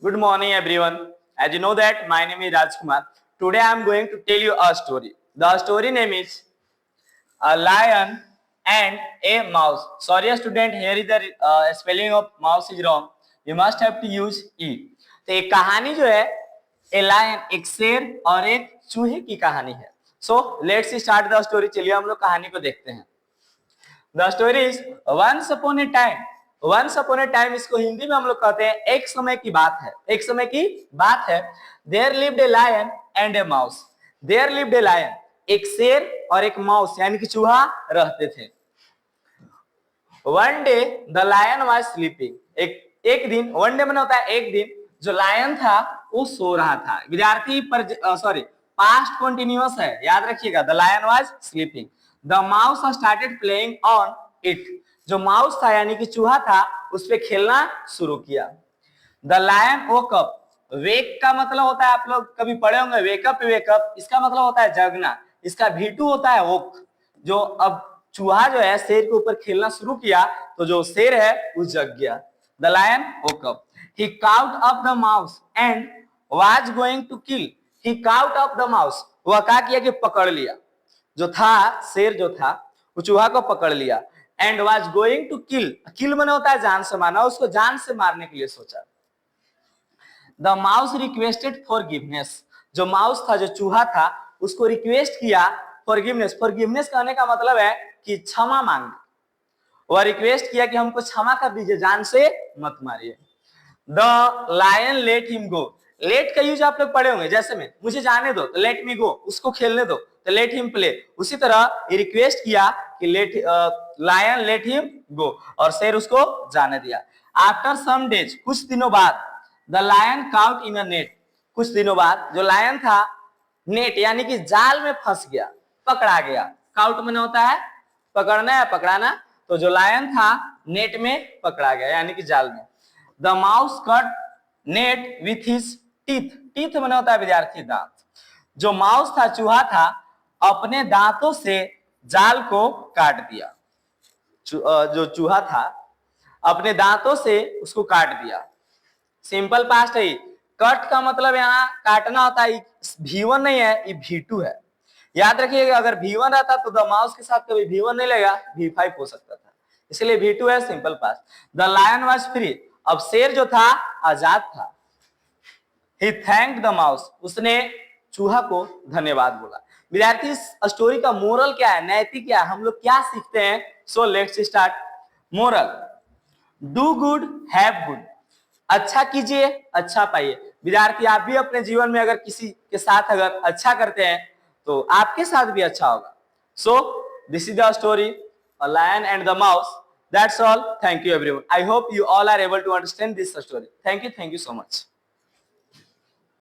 Good morning, everyone. As you know that my name is Rajkumar. Today I am going to tell you a story. The story name is A Lion and a Mouse. Sorry, student, here is the spelling of mouse is wrong. You must have to use e. तो एक कहानी जो है a lion, एक शेर और एक चूहे की कहानी है. So let's start the story. चलिए हम लोग कहानी को देखते हैं. The story is once upon a time. Once upon a time इसको हिंदी में हम लोग कहते हैं एक समय की बात है. एक समय की बात है. There lived a lion and a mouse. There lived a lion. एक शेर और एक माउस यानी कि चूहा रहते थे. One day the lion was sleeping. एक दिन, वन डे मैंने होता है एक दिन, जो लायन था वो सो रहा था. विद्यार्थी पर सॉरी पास्ट कंटिन्यूअस है, याद रखिएगा. The lion was sleeping. The mouse started playing on it. जो माउस था यानी कि चूहा था उस पे खेलना शुरू किया. The lion woke up. Wake का मतलब होता है, आप लोग कभी पढ़े होंगे वेकअप वेकअप, इसका मतलब होता है जगना. इसका V2 होता है वोक. जो अब चूहा जो है शेर के ऊपर खेलना शुरू किया तो जो शेर है वो जग गया. The lion woke up. He caught up the mouse and was going to kill. He caught up the mouse. वह क्या किया कि पकड़ लिया. जो था शेर जो था वो चूहा को पकड़ लिया. And was going to kill. Kill माने होता है जान से मारना. उसको जान से मारने के लिए सोचा. The mouse requested forgiveness. जो माउस था, जो चूहा था, उसको रिक्वेस्ट किया forgiveness. Forgiveness कहने का मतलब है कि क्षमा मांग. वह रिक्वेस्ट किया कि हमको क्षमा कर दीजिए, जान से मत मारिए. The lion let him go. Let का यूज आप लोग पढ़े होंगे, जैसे में मुझे जाने दो तो लेट मी गो, उसको खेलने दो तो लेट हिम प्ले. उसी तरह ये रिक्वेस्ट किया कि लायन लेट हिम गो और शेर उसको जाने दिया. आफ्टर सम डेज, कुछ दिनों बाद, the lion caught in a net. कुछ दिनों बाद जो लायन था नेट यानी कि जाल में फंस गया, पकड़ा गया. काउट में होता है पकड़ना या पकड़ाना. तो जो लायन था नेट में पकड़ा गया यानी कि जाल में. The mouse cut net with his teeth. Teeth में होता है विद्यार्थी दांत. जो माउस था, चूहा था, अपने दांतों से जाल को काट दिया. जो चूहा था अपने दांतों से उसको काट दिया. सिंपल पास्ट है. कट का मतलब यहाँ काटना होता है. V1 नहीं है, ये V2 है. याद रखिएगा, अगर V1 रहता तो द माउस के साथ कभी V1 नहीं लेगा, V5 हो सकता था. इसलिए V2 है simple past. The lion was free. अब शेर जो था आजाद था. He thanked the mouse. उसने चूहा को धन्यवाद बोला. विद्यार्थी इस स्टोरी का मोरल क्या है, नैतिक क्या है, हम लोग क्या सीखते हैं? So let's start. Moral, do good have good. अच्छा कीजिए अच्छा पाइए. विद्यार्थी आप भी अपने जीवन में अगर किसी के साथ अगर अच्छा करते हैं तो आपके साथ भी अच्छा होगा. So this is the story A Lion and the Mouse. That's all. Thank you everyone. I hope you all are able to understand this story. Thank you so much.